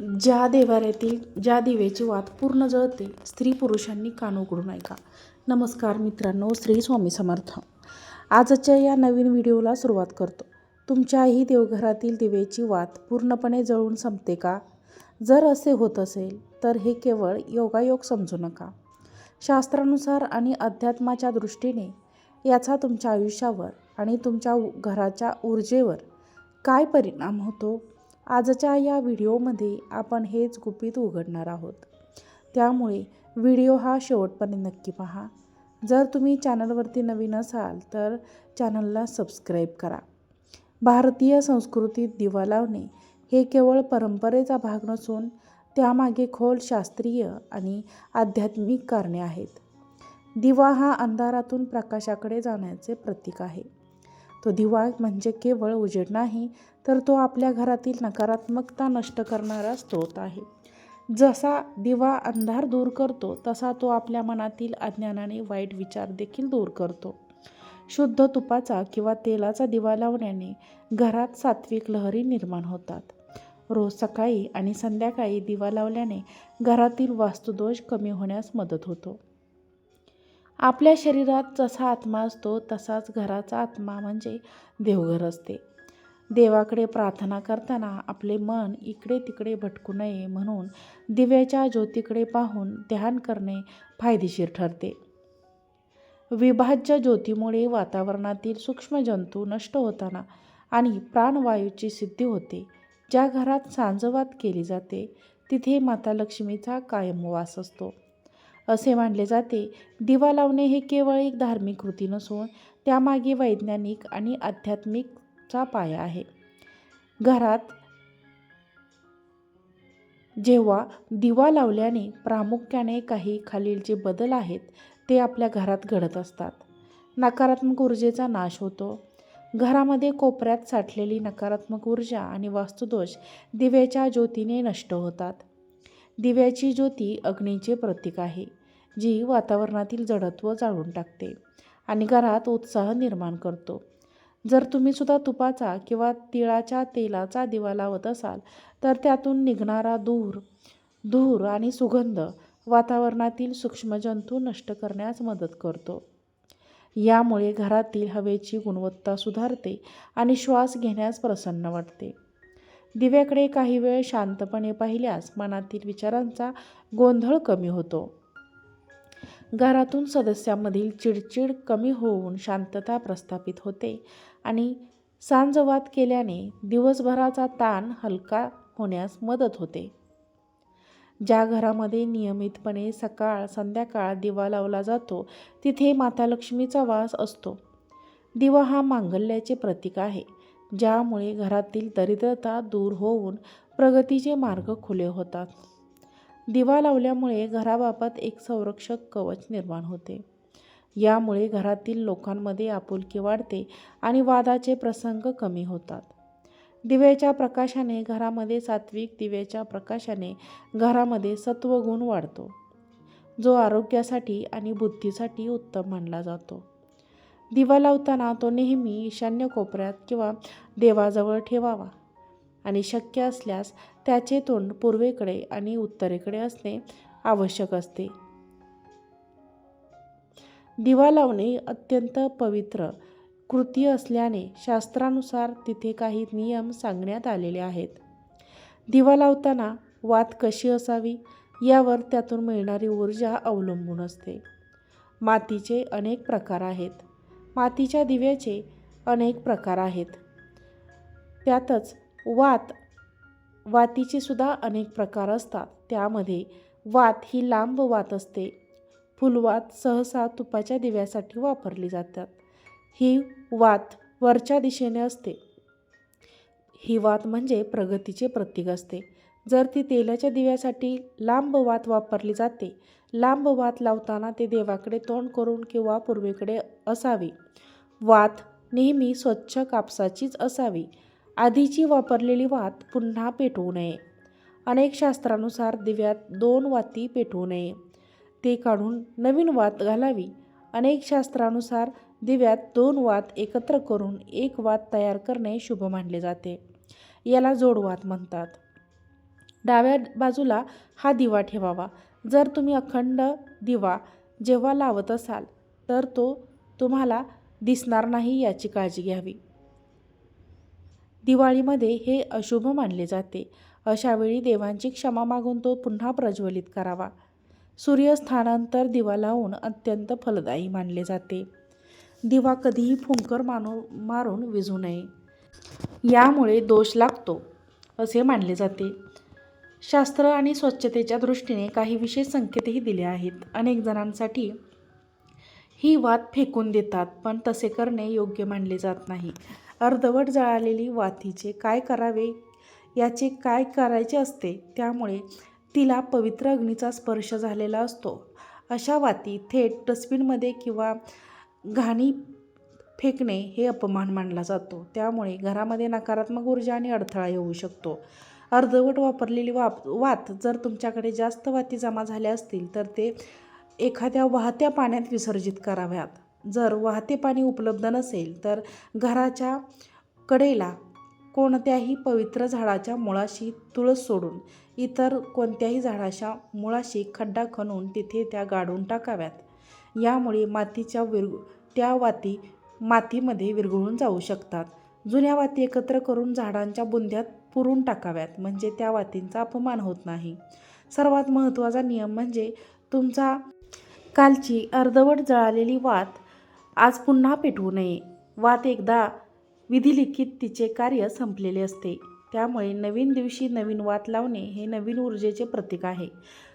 ज्या देव्हाऱ्यातील ज्या दिवेची वात पूर्ण जळते, स्त्री पुरुषांनी कान उघडून ऐका. नमस्कार मित्रांनो, श्री स्वामी समर्थ. आजच्या या नवीन व्हिडिओला सुरुवात करतो. तुमच्याही देवघरातील दिवेची वात पूर्णपणे जळून संपते का? जर असे होत असेल तर हे केवळ योगायोग समजू नका. शास्त्रानुसार आणि अध्यात्माच्या दृष्टीने याचा तुमच्या आयुष्यावर आणि तुमच्या घराच्या ऊर्जेवर काय परिणाम होतो, आजच्या या व्हिडिओमध्ये आपण हेच गुपित उघडणार आहोत. त्यामुळे व्हिडिओ हा शेवटपर्यंत नक्की पहा. जर तुम्ही चॅनलवरती नवीन असाल तर चॅनलला सबस्क्राईब करा. भारतीय संस्कृतीत दिवा लावणे हे केवळ परंपरेचा भाग नसून त्यामागे खोल शास्त्रीय आणि आध्यात्मिक कारणे आहेत. दिवा हा अंधारातून प्रकाशाकडे जाण्याचे प्रतीक आहे. तो दिवा म्हणजे केवळ उजेड नाही, तर तो आपल्या घरातील नकारात्मकता नष्ट करणारा स्रोत आहे. जसा दिवा अंधार दूर करतो, तसा तो आपल्या मनातील अज्ञानाने वाईट विचार देखील दूर करतो. शुद्ध तुपाचा किंवा तेलाचा दिवा लावण्याने घरात सात्विक लहरी निर्माण होतात. रोज सकाळी आणि संध्याकाळी दिवा लावल्याने घरातील वास्तुदोष कमी होण्यास मदत होतो. आपल्या शरीरात जसा आत्मा असतो, तसाच घराचा आत्मा म्हणजे देवघर असते. देवाकडे प्रार्थना करताना आपले मन इकडे तिकडे भटकू नये म्हणून दिव्याच्या ज्योतीकडे पाहून ध्यान करणे फायदेशीर ठरते. विभाज्य ज्योतीमुळे वातावरणातील सूक्ष्म जंतू नष्ट होताना आणि प्राणवायूची सिद्धी होते. ज्या घरात सांजवात केली जाते, तिथे माता लक्ष्मीचा कायम वास असतो. असे मानले जाते, दिवा लावणे हे केवळ एक धार्मिक कृती नसून त्यामागे वैज्ञानिक आणि आध्यात्मिकचा पाया आहे. घरात जेव्हा दिवा लावल्याने प्रामुख्याने काही खालील जे बदल आहेत ते आपल्या घरात घडत असतात. नकारात्मक ऊर्जेचा नाश होतो. घरामध्ये कोपऱ्यात साठलेली नकारात्मक ऊर्जा आणि वास्तुदोष दिव्याच्या ज्योतीने नष्ट होतात. दिव्याची ज्योती अग्नीचे प्रतीक आहे, जी वातावरणातील जडत्व जाळून टाकते आणि घरात उत्साह निर्माण करतो. जर तुम्ही सुद्धा तुपाचा किंवा तिळाच्या तेलाचा दिवा लावत असाल तर त्यातून निघणारा धूर आणि सुगंध वातावरणातील सूक्ष्मजंतू नष्ट करण्यास मदत करतो. यामुळे घरातील हवेची गुणवत्ता सुधारते आणि श्वास घेण्यास प्रसन्न वाटते. दिव्याकडे काही वेळ शांतपणे पाहिल्यास मनातील विचारांचा गोंधळ कमी होतो. घरातून सदस्यांमधील चिडचिड कमी होऊन शांतता प्रस्थापित होते आणि सांजवात केल्याने दिवसभराचा ताण हलका होण्यास मदत होते. ज्या घरामध्ये नियमितपणे सकाळ संध्याकाळ दिवा लावला जातो, तिथे माता लक्ष्मीचा वास असतो. दिवा हा मांगल्याचे प्रतीक आहे, ज्यामुळे घरातील दरिद्रता दूर होऊन प्रगतीचे मार्ग खुले होतात. दिवा लावल्यामुळे घराबाबत एक संरक्षक कवच निर्माण होते. यामुळे घरातील लोकांमध्ये आपुलकी वाढते आणि वादाचे प्रसंग कमी होतात. दिव्याच्या प्रकाशाने घरामध्ये दिव्याच्या प्रकाशाने घरामध्ये सत्वगुण वाढतो, जो आरोग्यासाठी आणि बुद्धीसाठी उत्तम मानला जातो. दिवा लावताना तो नेहमी ईशान्य कोपऱ्यात किंवा देवाजवळ ठेवावा आणि शक्य असल्यास त्याचे तोंड पूर्वेकडे आणि उत्तरेकडे असणे आवश्यक असते. दिवा लावणे अत्यंत पवित्र कृती असल्याने शास्त्रानुसार तिथे काही नियम सांगण्यात आलेले आहेत. दिवा लावताना वात कशी असावी यावर त्यातून मिळणारी ऊर्जा अवलंबून असते. मातीचे अनेक प्रकार आहेत. मातीच्या दिव्याचे अनेक प्रकार आहेत. त्यातच वातीचे सुद्धा अनेक प्रकार असतात. त्यामध्ये वात ही लांब वात असते. फुलवात सहसा तुपाच्या दिव्यासाठी वापरली जातात. ही वात वरच्या दिशेने असते. ही वात म्हणजे प्रगतीचे प्रतीक असते. जर ती तेलाच्या दिव्यासाठी लांब वात वापरली जाते. लांब वात लावताना ते देवाकडे तोंड करून किंवा पूर्वेकडे असावी. वात नेहमी स्वच्छ कापसाचीच असावी. आधीची वापरलेली वात पुन्हा पेटवू नये. अनेक शास्त्रानुसार दिव्यात 2 वाती पेटवू नये, ते काढून नवीन वात घालावी. अनेक शास्त्रानुसार दिव्यात 2 वात एकत्र करून 1 वात तयार करणे शुभ मानले जाते. याला जोडवात म्हणतात. डाव्या बाजूला हा दिवा ठेवावा. जर तुम्ही अखंड दिवा जेव्हा लावत असाल तर तो तुम्हाला दिसणार नाही याची काळजी घ्यावी. दिवाळीमध्ये हे अशुभ मानले जाते. अशा वेळी देवांची क्षमा मागून तो पुन्हा प्रज्वलित करावा. सूर्यास्तानंतर दिवा लावून अत्यंत फलदायी मानले जाते. दिवा कधीही फुंकर मारून विझू नये, यामुळे दोष लागतो असे मानले जाते. शास्त्र आणि स्वच्छतेच्या दृष्टीने काही विशेष संकेतही दिले आहेत. अनेक जणांसाठी ही वात फेकून देतात, पण तसे करणे योग्य मानले जात नाही. अर्धवट जळालेली वातीचे काय करावे याचे काय करायचे असते, त्यामुळे तिला पवित्र अग्नीचा स्पर्श झालेला असतो. अशा वाती थेट डस्टबिनमध्ये किंवा घाणी फेकणे हे अपमान मानला जातो. त्यामुळे घरामध्ये नकारात्मक ऊर्जा आणि अडथळा येऊ शकतो. अर्धवट वापरलेली वात जर तुमच्याकडे जास्त वाती जमा झाल्या असतील तर ते एखाद्या वाहत्या पाण्यात विसर्जित कराव्यात. जर वाहते पाणी उपलब्ध नसेल तर घराच्या कडेला कोणत्याही पवित्र झाडाच्या मुळाशी तुळस सोडून इतर कोणत्याही झाडाच्या मुळाशी खड्डा खणून तिथे त्या गाडून टाकाव्यात. यामुळे त्या वाती मातीमध्ये विरघळून जाऊ शकतात. जुन्या वाती एकत्र करून झाडांच्या बुंध्यात पुरून टाकाव्यात, म्हणजे त्या वातींचा अपमान होत नाही. सर्वात महत्त्वाचा नियम म्हणजे तुमचा कालची अर्धवट जळालेली वात आज पुन्हा पेटवू नये. वात एकदा विधिलिखित तिचे कार्य संपलेले असते. त्यामुळे नवीन दिवशी नवीन वात लावणे हे नवीन ऊर्जेचे प्रतीक आहे.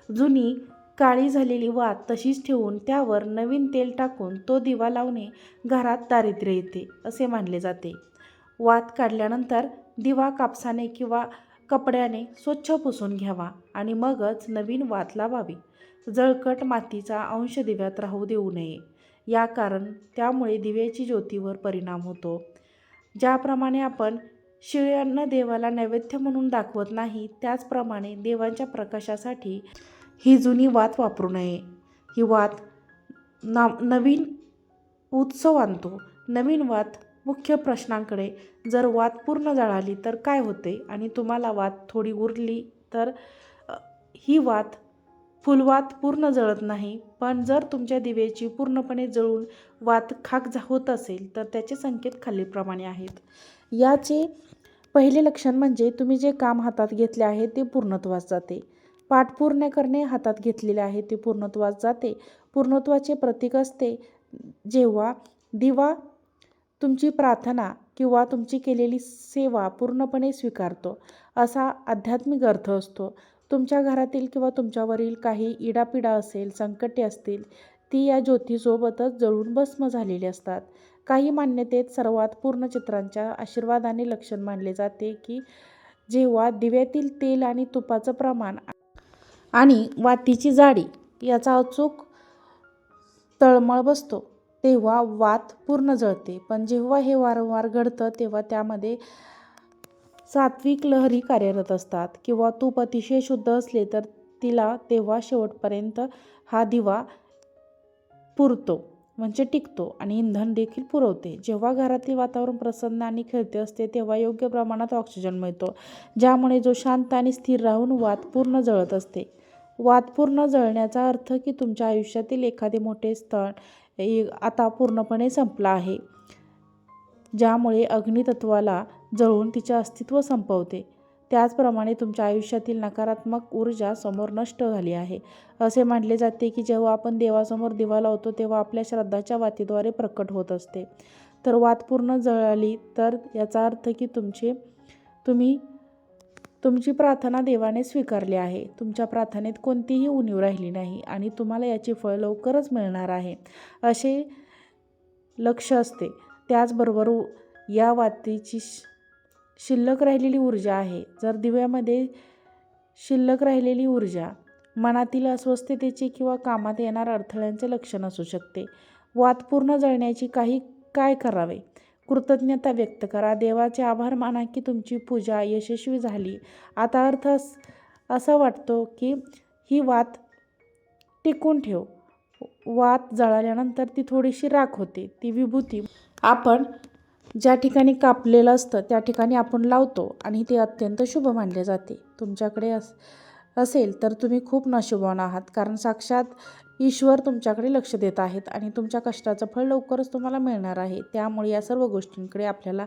जुनी काळी झालेली वात तशीच ठेवून त्यावर नवीन तेल टाकून तो दिवा लावणे घरात दारिद्र्य येते असे मानले जाते. वात काढल्यानंतर दिवा कापसाने किंवा कपड्याने स्वच्छ पुसून घ्यावा आणि मगच नवीन वात लावावी. जळकट मातीचा अंश दिव्यात राहू देऊ नये, त्यामुळे दिव्याची ज्योतीवर परिणाम होतो. ज्याप्रमाणे आपण शिळ्यान्न देवाला नैवेद्य म्हणून दाखवत नाही, त्याचप्रमाणे देवांच्या प्रकाशासाठी ही जुनी वात वापरू नये. ही वात नवीन उत्सव आणतो. नवीन वात मुख्य प्रश्नांकडे. जर वात पूर्ण जळाली तर काय होते आणि तुम्हाला वात थोडी उरली तर ही फुलवात पूर्ण जळत नाही. पण जर तुमच्या दिव्याची पूर्णपणे जळून वात खाक होत असेल तर त्याचे संकेत खालीलप्रमाणे आहेत. याचे पहिले लक्षण म्हणजे तुम्ही जे काम हातात घेतले आहे ते पूर्णत्वास जाते. पाठ पूर्ण करणे हातात घेतलेले आहे ते पूर्णत्वास जाते. पूर्णत्वाचे प्रतीक असते जेव्हा दिवा तुमची प्रार्थना किंवा तुमची केलेली सेवा पूर्णपणे स्वीकारतो, असा आध्यात्मिक अर्थ असतो. तुमच्या घरातील किंवा तुमच्यावरील काही इडापिडा असेल, संकटे असतील, ती या ज्योतीसोबतच जळून भस्म झालेली असतात. काही मान्यतेत सर्वात पूर्ण चित्रांच्या आशीर्वादाने लक्षण मानले जाते की जेव्हा दिव्यातील तेल आणि तुपाचं प्रमाण आणि वातीची जाडी याचा अचूक तळमळ बसतो तेव्हा वात पूर्ण जळते. पण जेव्हा हे वारंवार घडतं तेव्हा त्यामध्ये सात्विक लहरी कार्यरत असतात किंवा तूप अतिशय शुद्ध असले तर तेव्हा शेवटपर्यंत हा दिवा पुरतो, म्हणजे टिकतो आणि इंधन देखील पुरवते. जेव्हा घरातील वातावरण प्रसन्न आणि खेळते असते तेव्हा योग्य प्रमाणात ऑक्सिजन मिळतो, ज्यामुळे जो शांत आणि स्थिर राहून वात पूर्ण जळत असते. वात पूर्ण जळण्याचा अर्थ की तुमच्या आयुष्यातील एखादे मोठे स्थळ आता पूर्णपणे संपलं आहे, ज्यामुळे अग्नितत्वाला जळून तिचे अस्तित्व संपवते. त्याचप्रमाणे तुमच्या आयुष्यातील नकारात्मक ऊर्जा समोर नष्ट झाली आहे. असे मानले जाते की जेव्हा आपण देवासमोर दिवा लावतो तेव्हा आपल्या श्रद्धाच्या वातीद्वारे प्रकट होत असते. तर वात पूर्ण जळाली तर याचा अर्थ की तुमची प्रार्थना देवाने स्वीकारली आहे. तुमच्या प्रार्थनेत कोणतीही उणीव राहिली नाही आणि तुम्हाला याचे फळ लवकरच मिळणार आहे असे लक्ष असते. त्याचबरोबर या वातीची शिल्लक राहिलेली ऊर्जा आहे. जर दिव्यामध्ये शिल्लक राहिलेली ऊर्जा मनातील अस्वस्थतेचे किंवा कामात येणाऱ्या अडथळ्यांचे लक्षण असू शकते. वात पूर्ण जळण्याची काय करावे? कृतज्ञता व्यक्त करा. देवाचे आभार माना की तुमची पूजा यशस्वी झाली. आता अर्थ असा वाटतो की ही वात टिकून ठेव. वात जळाल्यानंतर ती थोडीशी राख होते, ती विभूती आपण ज्या ठिकाणी कापलेलं असतं त्या ठिकाणी आपण लावतो आणि ते अत्यंत शुभ मानले जाते. तुमच्याकडे असेल तर तुम्ही खूप नशीबवान आहात, कारण साक्षात ईश्वर तुमच्याकडे लक्ष देत आहेत आणि तुमच्या कष्टाचं फळ लवकरच तुम्हाला मिळणार आहे. त्यामुळे या सर्व गोष्टींकडे आपल्याला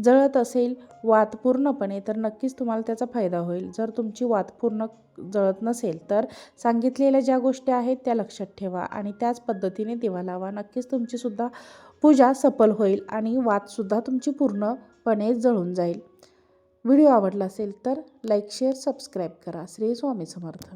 जळत असेल वात पूर्णपणे तर नक्कीच तुम्हाला त्याचा फायदा होईल. जर तुमची वात पूर्ण जळत नसेल तर सांगितलेल्या ज्या गोष्टी आहेत त्या लक्षात ठेवा आणि त्याच पद्धतीने दिवा लावा. नक्कीच तुमचीसुद्धा पूजा सफल होईल आणि वातसुद्धा तुमची पूर्णपणे जळून जाईल. व्हिडिओ आवडला असेल तर लाईक, शेअर, सबस्क्राईब करा. श्री स्वामी समर्थ.